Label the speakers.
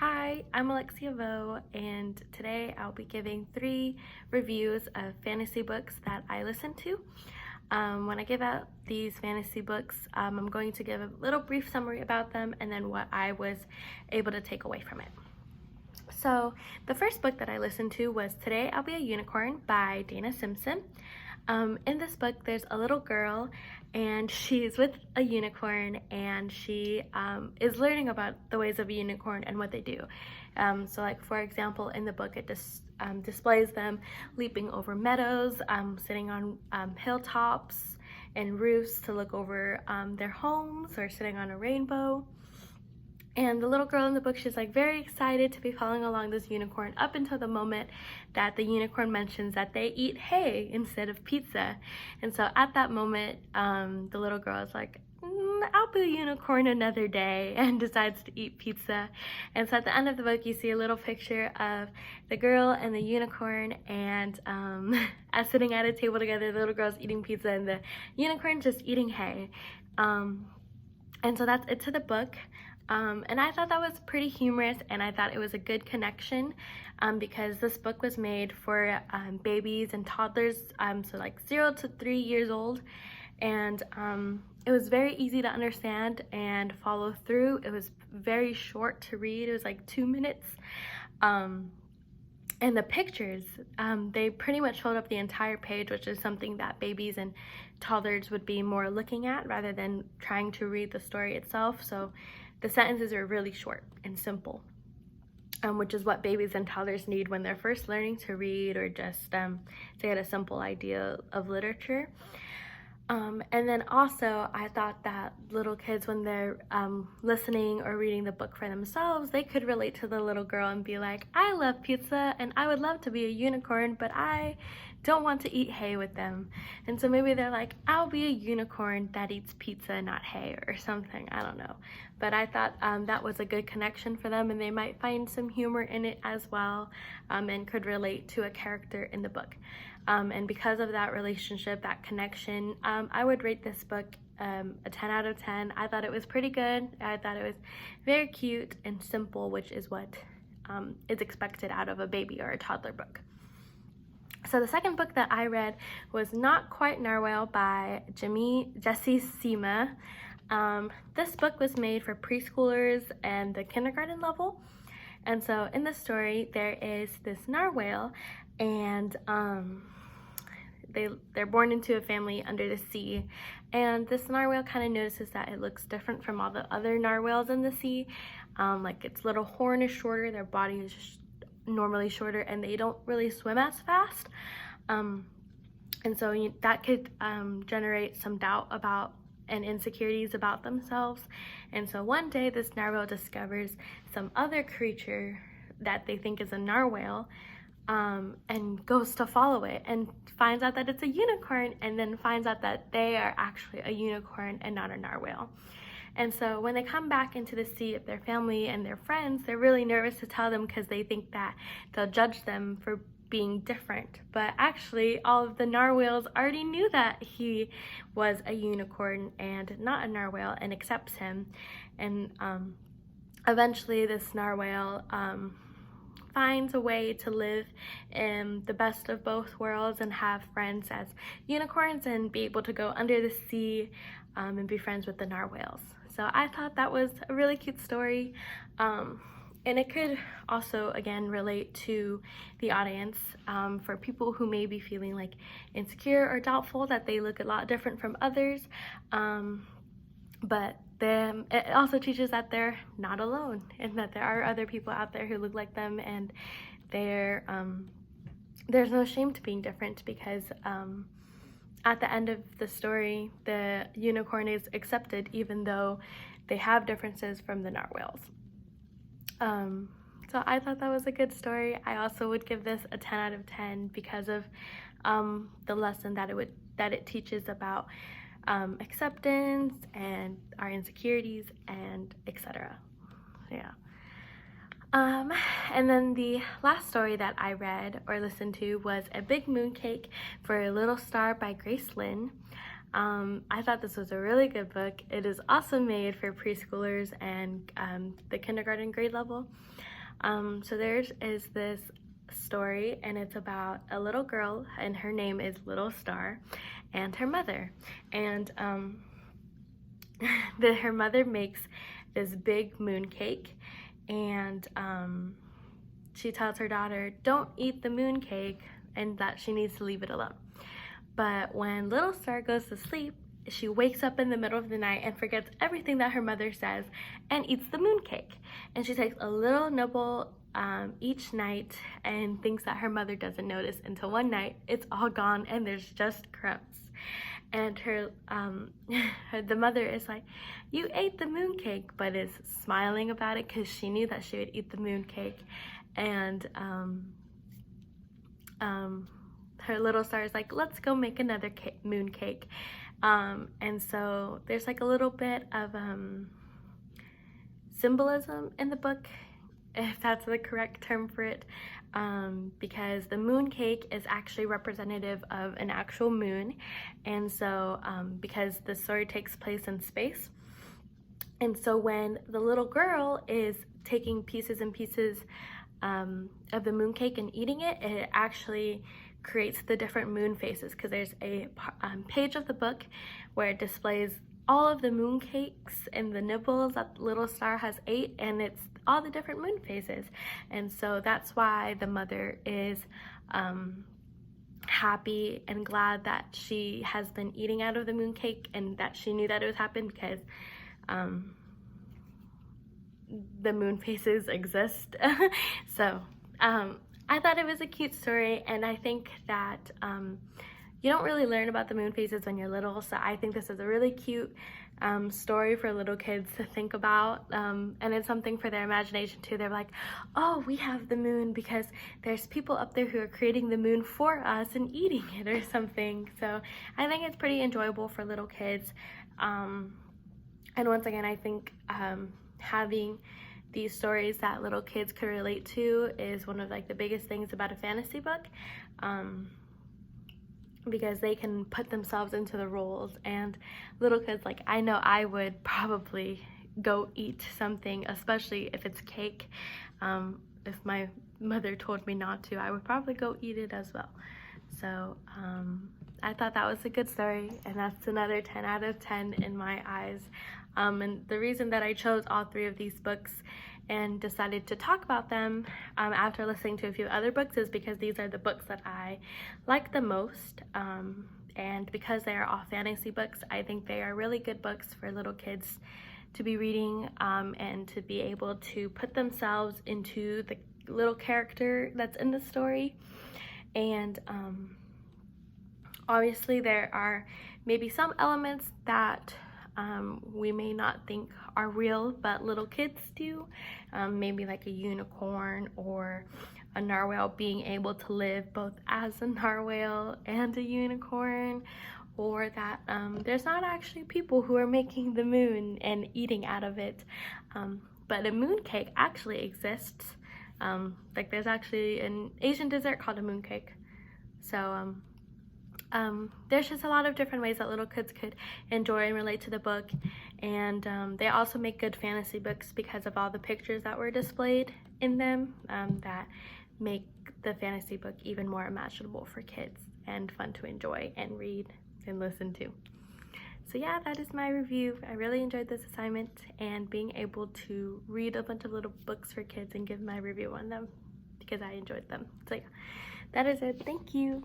Speaker 1: Hi, I'm Alexia Vo, and today I'll be giving 3 reviews of fantasy books that I listen to. When I give out these fantasy books, I'm going to give a little brief summary about them and then what I was able to take away from it. So the first book that I listened to was Today I'll Be a Unicorn by Dana Simpson. In this book, there's a little girl and she's with a unicorn, and she is learning about the ways of a unicorn and what they do. So like, for example, in the book, it just displays them leaping over meadows, sitting on hilltops and roofs to look over their homes, or sitting on a rainbow. And the little girl in the book, she's like very excited to be following along this unicorn up until the moment that the unicorn mentions that they eat hay instead of pizza. And so at that moment, the little girl is like, I'll be a unicorn another day, and decides to eat pizza. And so at the end of the book, you see a little picture of the girl and the unicorn, and as sitting at a table together, the little girl's eating pizza and the unicorn just eating hay. And so that's it to the book. And I thought that was pretty humorous, and I thought it was a good connection because this book was made for babies and toddlers, so like 0 to 3 years old, and it was very easy to understand and follow through. It was very short to read. It was like 2 minutes. And the pictures, they pretty much filled up the entire page, which is something that babies and toddlers would be more looking at rather than trying to read the story itself. So the sentences are really short and simple, which is what babies and toddlers need when they're first learning to read, or just to get a simple idea of literature. And then also, I thought that little kids, when they're listening or reading the book for themselves, they could relate to the little girl and be like, I love pizza and I would love to be a unicorn, but I don't want to eat hay with them. And so maybe they're like, I'll be a unicorn that eats pizza, not hay, or something. I don't know. But I thought that was a good connection for them, and they might find some humor in it as well, and could relate to a character in the book. And because of that relationship, that connection, I would rate this book a 10 out of 10. I thought it was pretty good. I thought it was very cute and simple, which is what is expected out of a baby or a toddler book. So the second book that I read was Not Quite Narwhal by Jesse Sima. This book was made for preschoolers and the kindergarten level. And so in the story, there is this narwhal, and they're born into a family under the sea, and this narwhal kind of notices that it looks different from all the other narwhals in the sea. Like, its little horn is shorter, their body is just normally shorter, and they don't really swim as fast. And so that could generate some doubt about and insecurities about themselves. And so one day, this narwhal discovers some other creature that they think is a narwhal, and goes to follow it, and finds out that it's a unicorn, and then finds out that they are actually a unicorn and not a narwhal. And so when they come back into the sea of their family and their friends, they're really nervous to tell them because they think that they'll judge them for being different. But actually, all of the narwhals already knew that he was a unicorn and not a narwhal, and accepts him. And eventually this narwhal finds a way to live in the best of both worlds and have friends as unicorns, and be able to go under the sea and be friends with the narwhals. So I thought that was a really cute story, and it could also, again, relate to the audience, for people who may be feeling like insecure or doubtful that they look a lot different from others, but then it also teaches that they're not alone, and that there are other people out there who look like them, and there's no shame to being different, because at the end of the story, the unicorn is accepted even though they have differences from the narwhals. So I thought that was a good story. I also would give this a 10 out of 10 because of the lesson that it teaches about acceptance and our insecurities, and etc. Yeah. And then the last story that I read or listened to was A Big Mooncake for a Little Star by Grace Lynn. I thought this was a really good book. It is also made for preschoolers and the kindergarten grade level. So there is this story, and it's about a little girl, and her name is Little Star, and her mother. And her mother makes this big moon cake, and she tells her daughter, don't eat the moon cake, and that she needs to leave it alone. But when Little Star goes to sleep, she wakes up in the middle of the night and forgets everything that her mother says and eats the moon cake. And she takes a little nibble each night and thinks that her mother doesn't notice, until one night it's all gone and there's just crumbs. And the mother is like, you ate the moon cake, but is smiling about it because she knew that she would eat the moon cake. And her Little Star is like, let's go make another moon cake. And so there's like a little bit of symbolism in the book, if that's the correct term for it, because the moon cake is actually representative of an actual moon. And so because the story takes place in space, and so when the little girl is taking pieces and pieces of the moon cake and eating it, it actually creates the different moon faces, because there's a page of the book where it displays all of the moon cakes and the nibbles that Little Star has ate, and it's all the different moon phases. And so that's why the mother is happy and glad that she has been eating out of the moon cake, and that she knew that it was happening because the moon phases exist. So I thought it was a cute story, and I think that you don't really learn about the moon phases when you're little, so I think this is a really cute story for little kids to think about, and it's something for their imagination too. They're like, oh, we have the moon because there's people up there who are creating the moon for us and eating it or something. So I think it's pretty enjoyable for little kids, and once again, I think having these stories that little kids could relate to is one of like the biggest things about a fantasy book, because they can put themselves into the roles. And little kids, like, I know I would probably go eat something, especially if it's cake. If my mother told me not to, I would probably go eat it as well. So I thought that was a good story, and that's another 10 out of 10 in my eyes. And the reason that I chose all three of these books and decided to talk about them after listening to a few other books is because these are the books that I like the most, and because they are all fantasy books, I think they are really good books for little kids to be reading, and to be able to put themselves into the little character that's in the story. And obviously there are maybe some elements that we may not think are real, but little kids do. Maybe like a unicorn or a narwhal being able to live both as a narwhal and a unicorn, or that there's not actually people who are making the moon and eating out of it, but a moon cake actually exists. Like there's actually an Asian dessert called a moon cake. So there's just a lot of different ways that little kids could enjoy and relate to the book. And they also make good fantasy books because of all the pictures that were displayed in them, that make the fantasy book even more imaginable for kids and fun to enjoy and read and listen to. So yeah, that is my review. I really enjoyed this assignment and being able to read a bunch of little books for kids and give my review on them because I enjoyed them. So yeah, that is it. Thank you.